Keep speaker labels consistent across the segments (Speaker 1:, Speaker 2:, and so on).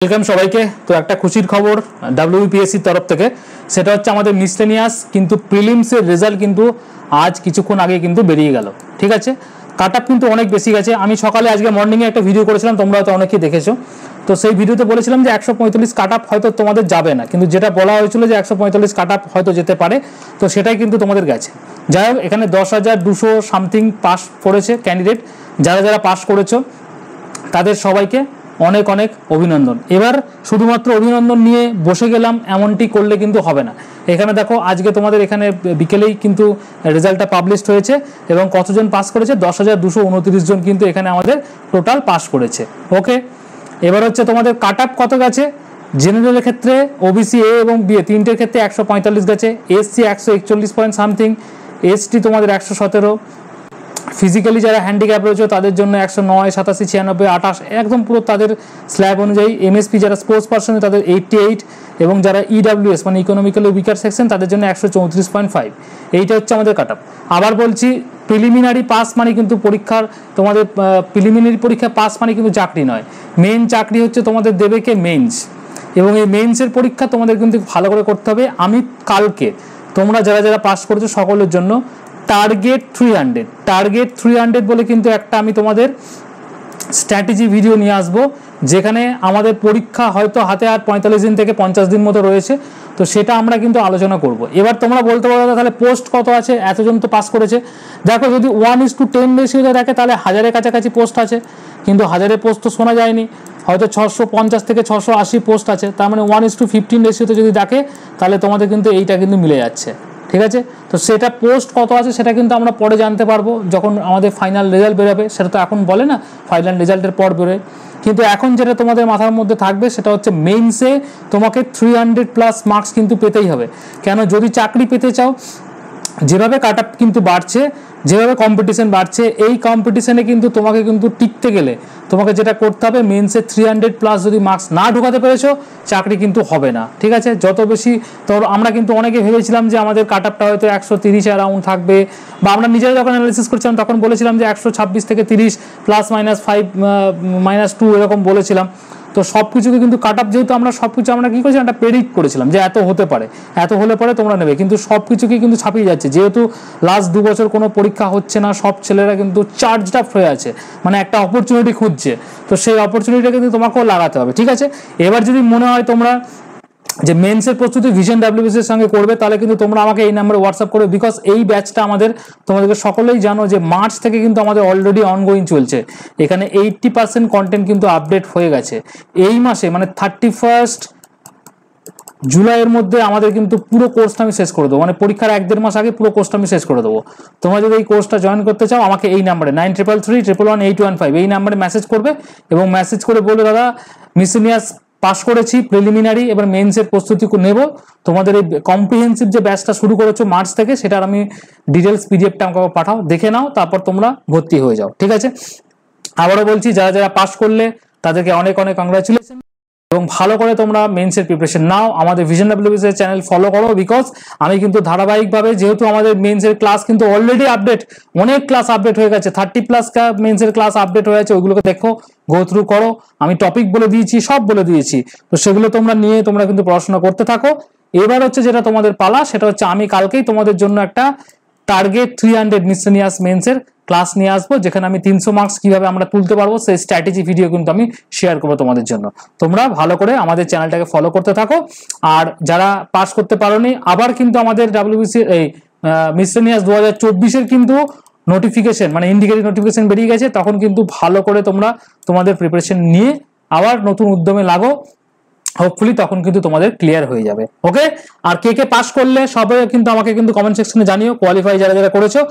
Speaker 1: Welcome সবাইকে। তো একটা খুশির খবর ডাব্লিউবিপিএসসির তরফ থেকে, সেটা হচ্ছে আমাদের মিসলেনিয়াস কিন্তু প্রিলিমসের রেজাল্ট কিন্তু আজ কিছুক্ষণ আগে কিন্তু বেরিয়ে গেল। ঠিক আছে, কাট আপ কিন্তু অনেক বেশি গেছে। আমি সকালে আজকে মর্নিংয়ে একটা ভিডিও করেছিলাম, তোমরা হয়তো অনেকেই দেখেছো। তো সেই ভিডিওতে বলেছিলাম যে 145 কাট আপ হয়তো তোমাদের যাবে না, কিন্তু যেটা বলা হয়েছিল যে 145 কাট আপ হয়তো যেতে পারে, তো সেটাই কিন্তু তোমাদের গেছে। যাই হোক, এখানে 10,200 সামথিং পাস করেছে ক্যান্ডিডেট। যারা যারা পাস করেছো তাদের সবাইকে অনেক অনেক অভিনন্দন। এবার শুধুমাত্র অভিনন্দন নিয়ে বসে গেলাম এমনটি করলে কিন্তু হবে না। এখানে দেখো, আজকে তোমাদের এখানে বিকেলেই কিন্তু রেজাল্টটা পাবলিশড হয়েছে এবং কতজন পাস করেছে, 10,229 জন কিন্তু এখানে আমাদের টোটাল পাস করেছে। ওকে, এবার হচ্ছে তোমাদের কাট আপ কত গেছে। জেনারেলের ক্ষেত্রে ওবিসি এ এবং বি এ তিনটের ক্ষেত্রে 145 গেছে, এসসি 141 পয়েন্ট সামথিং, এসটি তোমাদের 117, ফিজিক্যালি যারা হ্যান্ডিক্যাপ রয়েছে তাদের জন্য 109, 87, 96, 28 একদম পুরো তাদের স্ল্যাব অনুযায়ী। এমএসপি যারা স্পোর্টস পার্সন তাদের 88, এবং যারা ইডাব্লিউএস মানে ইকোনমিক্যালি উইকার সেকশন তাদের জন্য 134.5। এইটা হচ্ছে আমাদের কাট আপ। আবার বলছি, প্রিলিমিনারি পাস মানে কিন্তু পরীক্ষার তোমাদের প্রিলিমিনারি পরীক্ষা পাস মানে কিন্তু চাকরি নয়, মেন চাকরি হচ্ছে তোমাদের দেবে কে মেইনস, এবং এই মেইনসের পরীক্ষা তোমাদের কিন্তু ভালো করে করতে হবে। আমি কালকে তোমরা যারা যারা পাস করেছো সকলের জন্য টার্গেট 300 বলে কিন্তু একটা আমি তোমাদের স্ট্র্যাটেজি ভিডিও নিয়ে আসবো, যেখানে আমাদের পরীক্ষা হয়তো হাতে আর 45 দিন থেকে 50 দিন মতো রয়েছে। তো সেটা আমরা কিন্তু আলোচনা করব। এবার তোমরা বলতে পারো তাহলে পোস্ট কত আছে, এতজন তো পাস করেছে। দেখো, যদি 1:10 রেশিওতে দেখে তাহলে 1000-এর কাছাকাছি পোস্ট আছে, কিন্তু 1000-এর পোস্ট তো শোনা যায়নি। হয়তো 650 থেকে 680 পোস্ট আছে, তার মানে 1:15 রেশিওতে যদি দেখে তাহলে তোমাদের কিন্তু এইটা কিন্তু মিলে যাচ্ছে। ঠিক আছে, তো সেটা পোস্ট কত আছে সেটা কিন্তু আমরা পরে জানতে পারবো যখন আমাদের ফাইনাল রেজাল্ট বেরোবে। সেটা তো এখন বলে না, ফাইনাল রেজাল্টের পর বেরোয়। কিন্তু এখন যেটা তোমাদের মাথার মধ্যে থাকবে সেটা হচ্ছে মেইনসে তোমাকে 300+ মার্কস কিন্তু পেতেই হবে। কেন, যদি চাকরি পেতে চাও, যেভাবে কাট আপ কিন্তু বাড়ছে, যেভাবে কম্পিটিশন বাড়ছে, এই কম্পিটিশনে কিন্তু তোমাকে কিন্তু টিকতে গেলে তোমাকে যেটা করতে হবে, মেন্সে 300+ যদি মার্কস না ঢোকাতে পেরেছো চাকরি কিন্তু হবে না। ঠিক আছে, যত বেশি তোর আমরা কিন্তু অনেকে ভেবেছিলাম যে আমাদের কাট আপটা হয়তো 130 অ্যারাউন্ড থাকবে, বা আমরা নিজেরা যখন অ্যানালিসিস করছিলাম তখন বলেছিলাম যে 126 থেকে 30 +-5 -2 এরকম বলেছিলাম। তো সব কিছুকে কিন্তু কাট আপ, যেহেতু আমরা সব কিছু আমরা কী করেছিলাম, একটা প্রেডিক্ট করেছিলাম যে এত হতে পারে, এত হলে পরে তোমরা নেবে, কিন্তু সব কিছুকে কিন্তু ছাপিয়ে যাচ্ছে। যেহেতু লাস্ট 2 বছর কোনো পরীক্ষা হচ্ছে না, সব ছেলেরা কিন্তু চার্জড আপ হয়ে আছে, মানে একটা অপরচুনিটি খুঁজছে। তো সেই অপরচুনিটিটা কিন্তু তোমাকেও লাগাতে হবে। ঠিক আছে, এবার যদি মনে হয় তোমরা যে মেন্সের প্রস্তুতি ভিশন ডাব্লিউবিসির সঙ্গে করবে, তাহলে কিন্তু তোমরা আমাকে এই নাম্বারে হোয়াটসঅ্যাপ করবে। বিকজ এই ব্যাচটা আমাদের, তোমাদেরকে সকলেই জানো যে মার্চ থেকে কিন্তু আমাদের অলরেডি অনগোয়িং চলছে। এখানে 80% কন্টেন্ট কিন্তু আপডেট হয়ে গেছে। এই মাসে মানে 31 জুলাইয়ের মধ্যে আমাদের কিন্তু পুরো কোর্সটা আমি শেষ করে দেবো, মানে পরীক্ষার 1-1.5 মাস আগে পুরো কোর্সটা আমি শেষ করে দেবো। তোমরা যদি এই কোর্সটা জয়েন করতে চাও, আমাকে এই নাম্বারে 9333111815 এই নাম্বারে মেসেজ করবে, এবং মেসেজ করে বলবে দাদা মিসলেনিয়াস পাস করেছি, প্রিলিমিনারি, এবার মেন্সের প্রস্তুতি নেব। তোমাদের এই কম্প্রিহেন্সিভ যে ব্যাচটা শুরু করেছো মার্চ থেকে, সেটার আমি ডিটেলস পিডিএফটা আমাকে পাঠাও, দেখে নাও, তারপর তোমরা ভর্তি হয়ে যাও। ঠিক আছে, আবারও বলছি, যারা যারা পাস করলে তাদেরকে অনেক অনেক কংগ্রাচুলেশন, এবং ভালো করে তোমরা মেন্সের প্রিপারেশন নাও। আমাদের ভিশন ডাব্লিউবিসির চ্যানেল ফলো করো, বিকজ আমি কিন্তু ধারাবাহিকভাবে, যেহেতু আমাদের মেন্সের ক্লাস কিন্তু অলরেডি আপডেট, অনেক ক্লাস আপডেট হয়ে গেছে, 30+ মেন্সের ক্লাস আপডেট হয়ে গেছে, ওইগুলোকে দেখো, গো থ্রু করো। আমি টপিক বলে দিয়েছি, সব বলে দিয়েছি, তো সেগুলো তোমরা নিয়ে তোমরা কিন্তু পড়াশোনা করতে থাকো। এবার হচ্ছে যেটা তোমাদের পালা, সেটা হচ্ছে আমি কালকেই তোমাদের জন্য একটা টার্গেট 300 মিসলেনিয়াস মেন্সের ক্লাস নিয়ে আসবো, যেখানে আমি 300 মার্কস কিভাবে আমরা তুলতে পারবো সেই স্ট্র্যাটেজি ভিডিও কিন্তু আমি শেয়ার করবো তোমাদের জন্য। তোমরা ভালো করে আমাদের চ্যানেলটাকে ফলো করতে থাকো। আর যারা পাস করতে পারোনি, আবার কিন্তু আমাদের ডাব্লিউবিসি এই মিসলেনিয়াস 2024-এর কিন্তু নোটিফিকেশন, মানে ইন্ডিকেটিভ নোটিফিকেশন বেরিয়ে গেছে, তখন কিন্তু ভালো করে তোমরা তোমাদের প্রিপারেশন নিয়ে আবার নতুন উদ্যমে লাগো। হোপফুলি তখন কিন্তু তোমাদের ক্লিয়ার হয়ে যাবে। ওকে, আর কে কে পাস করলে সবাই কিন্তু আমাকে কিন্তু কমেন্ট সেকশনে জানিও, কোয়ালিফাই যারা যারা করেছো।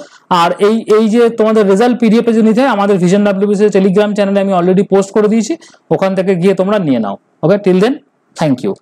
Speaker 1: আর এই যে তোমাদের রেজাল্ট পিডিএফে যে নিতে হয়, আমাদের ভিশন ডাব্লিউবিসি টেলিগ্রাম চ্যানেলে আমি অলরেডি পোস্ট করে দিয়েছি, ওখান থেকে গিয়ে তোমরা নিয়ে নাও। ওকে, টিল দেন, থ্যাংক ইউ।